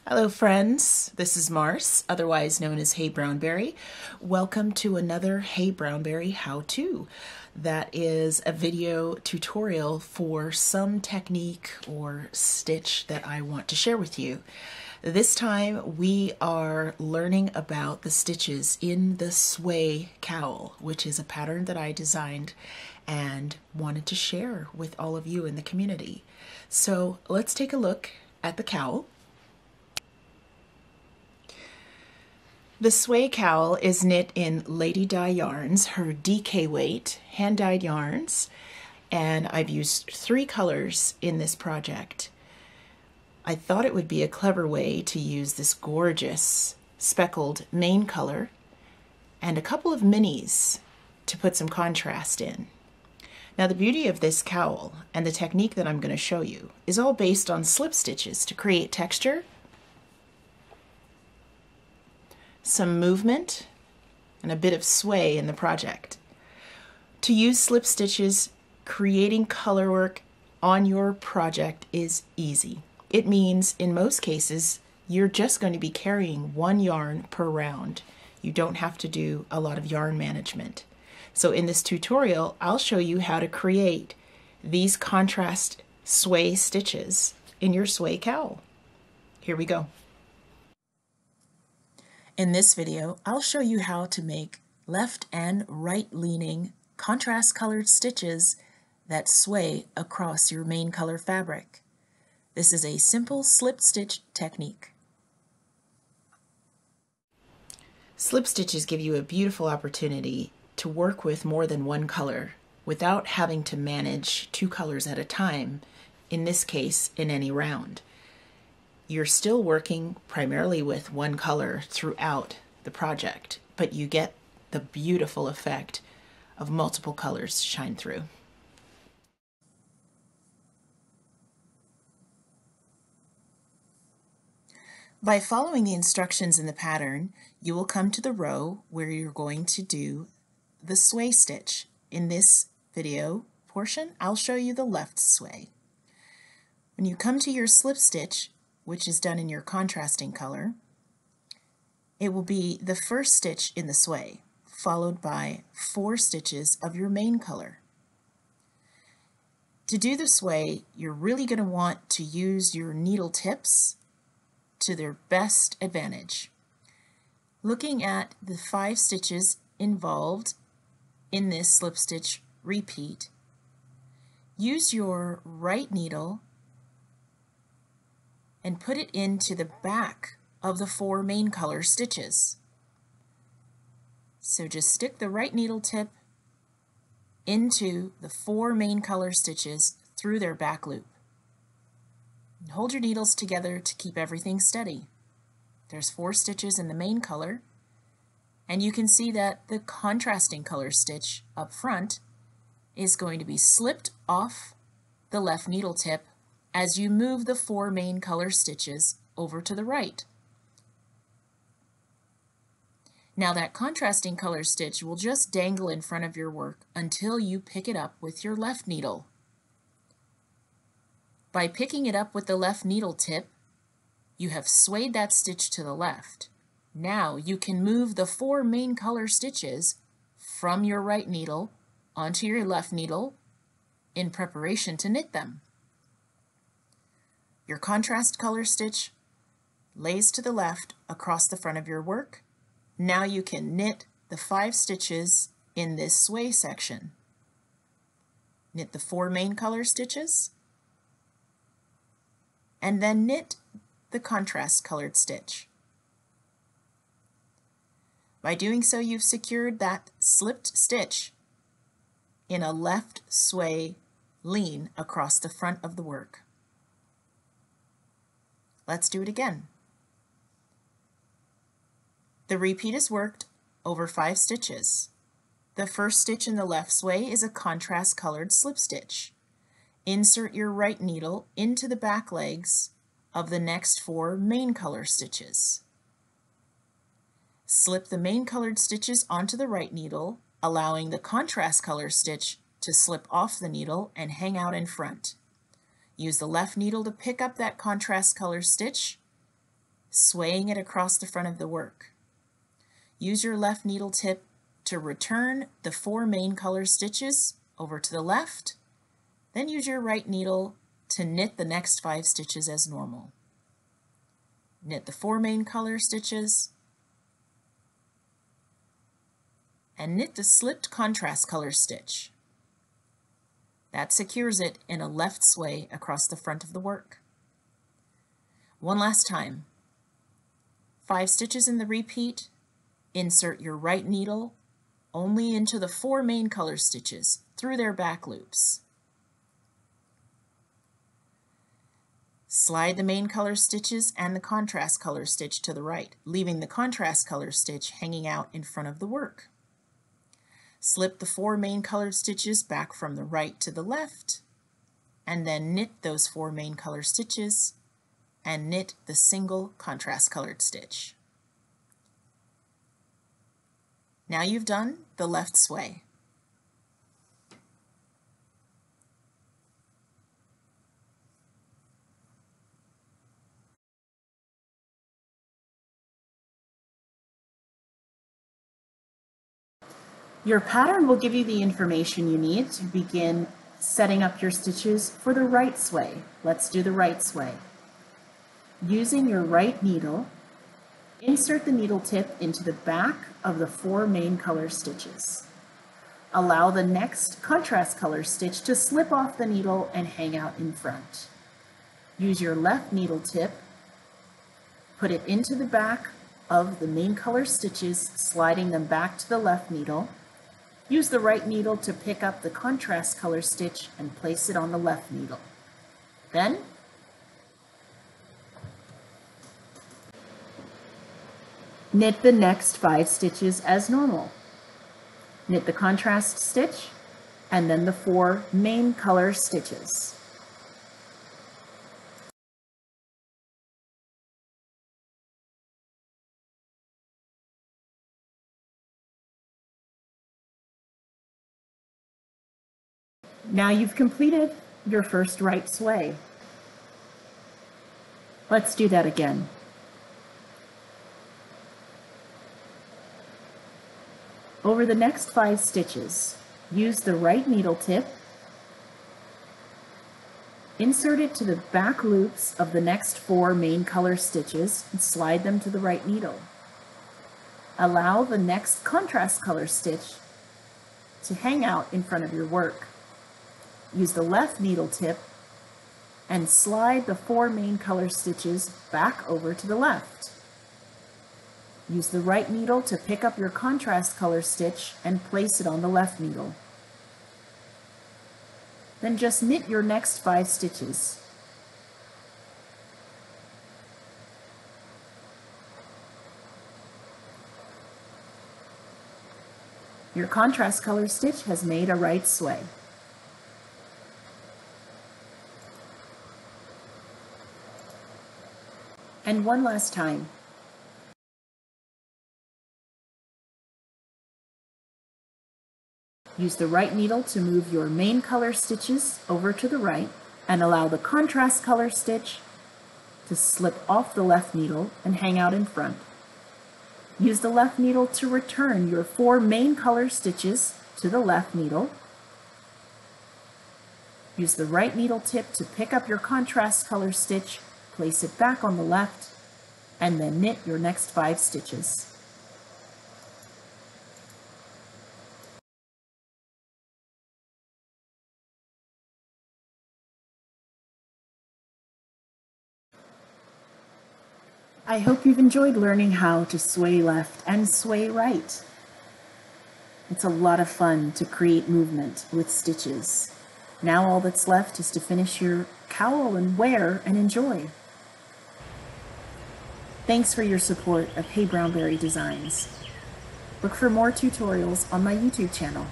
Hello friends, this is Mars, otherwise known as heyBrownBerry. Welcome to another heyBrownBerry how-to. That is a video tutorial for some technique or stitch that I want to share with you. This time we are learning about the stitches in the sway cowl, which is a pattern that I designed and wanted to share with all of you in the community. So let's take a look at the cowl. The sway cowl is knit in Lady Dye yarns, her DK weight, hand-dyed yarns, and I've used 3 colors in this project. I thought it would be a clever way to use this gorgeous speckled main color and a couple of minis to put some contrast in. Now the beauty of this cowl and the technique that I'm going to show you is all based on slip stitches to create texture, some movement, and a bit of sway in the project. To use slip stitches, creating color work on your project is easy. It means in most cases you're just going to be carrying 1 yarn per round. You don't have to do a lot of yarn management. So in this tutorial I'll show you how to create these contrast sway stitches in your sway cowl. Here we go. In this video, I'll show you how to make left and right leaning contrast colored stitches that sway across your main color fabric. This is a simple slip stitch technique. Slip stitches give you a beautiful opportunity to work with more than 1 color without having to manage 2 colors at a time, in this case in any round. You're still working primarily with 1 color throughout the project, but you get the beautiful effect of multiple colors shine through. By following the instructions in the pattern, you will come to the row where you're going to do the sway stitch. In this video portion, I'll show you the left sway. When you come to your slip stitch, which is done in your contrasting color, it will be the first stitch in the sway, followed by 4 stitches of your main color. To do the sway, you're really going to want to use your needle tips to their best advantage. Looking at the 5 stitches involved in this slip stitch repeat, use your right needle and put it into the back of the 4 main color stitches. So just stick the right needle tip into the 4 main color stitches through their back loop. And hold your needles together to keep everything steady. There's 4 stitches in the main color, and you can see that the contrasting color stitch up front is going to be slipped off the left needle tip as you move the 4 main color stitches over to the right. Now that contrasting color stitch will just dangle in front of your work until you pick it up with your left needle. By picking it up with the left needle tip, you have swayed that stitch to the left. Now you can move the 4 main color stitches from your right needle onto your left needle in preparation to knit them. Your contrast color stitch lays to the left across the front of your work. Now you can knit the 5 stitches in this sway section. Knit the 4 main color stitches, and then knit the contrast colored stitch. By doing so, you've secured that slipped stitch in a left sway lean across the front of the work. Let's do it again. The repeat is worked over 5 stitches. The first stitch in the left sway is a contrast colored slip stitch. Insert your right needle into the back legs of the next 4 main color stitches. Slip the main colored stitches onto the right needle, allowing the contrast color stitch to slip off the needle and hang out in front. Use the left needle to pick up that contrast color stitch swaying it across the front of the work. Use your left needle tip to return the 4 main color stitches over to the left, then use your right needle to knit the next 5 stitches as normal. Knit the 4 main color stitches, and knit the slipped contrast color stitch. That secures it in a left sway across the front of the work. One last time. 5 stitches in the repeat, insert your right needle only into the 4 main color stitches through their back loops. Slide the main color stitches and the contrast color stitch to the right, leaving the contrast color stitch hanging out in front of the work. Slip the 4 main colored stitches back from the right to the left, and then knit those 4 main color stitches and knit the single contrast colored stitch. Now you've done the left sway. Your pattern will give you the information you need to begin setting up your stitches for the right sway. Let's do the right sway. Using your right needle, insert the needle tip into the back of the 4 main color stitches. Allow the next contrast color stitch to slip off the needle and hang out in front. Use your left needle tip, put it into the back of the main color stitches, sliding them back to the left needle. Use the right needle to pick up the contrast color stitch and place it on the left needle. Then, knit the next 5 stitches as normal. Knit the contrast stitch and then the 4 main color stitches. Now you've completed your first right sway. Let's do that again. Over the next 5 stitches, use the right needle tip, insert it to the back loops of the next 4 main color stitches and slide them to the right needle. Allow the next contrast color stitch to hang out in front of your work. Use the left needle tip and slide the 4 main color stitches back over to the left. Use the right needle to pick up your contrast color stitch and place it on the left needle. Then just knit your next 5 stitches. Your contrast color stitch has made a right sway. And one last time. Use the right needle to move your main color stitches over to the right and allow the contrast color stitch to slip off the left needle and hang out in front. Use the left needle to return your 4 main color stitches to the left needle. Use the right needle tip to pick up your contrast color stitch, place it back on the left, and then knit your next 5 stitches. I hope you've enjoyed learning how to sway left and sway right. It's a lot of fun to create movement with stitches. Now all that's left is to finish your cowl and wear and enjoy. Thanks for your support of heyBrownBerry Designs. Look for more tutorials on my YouTube channel.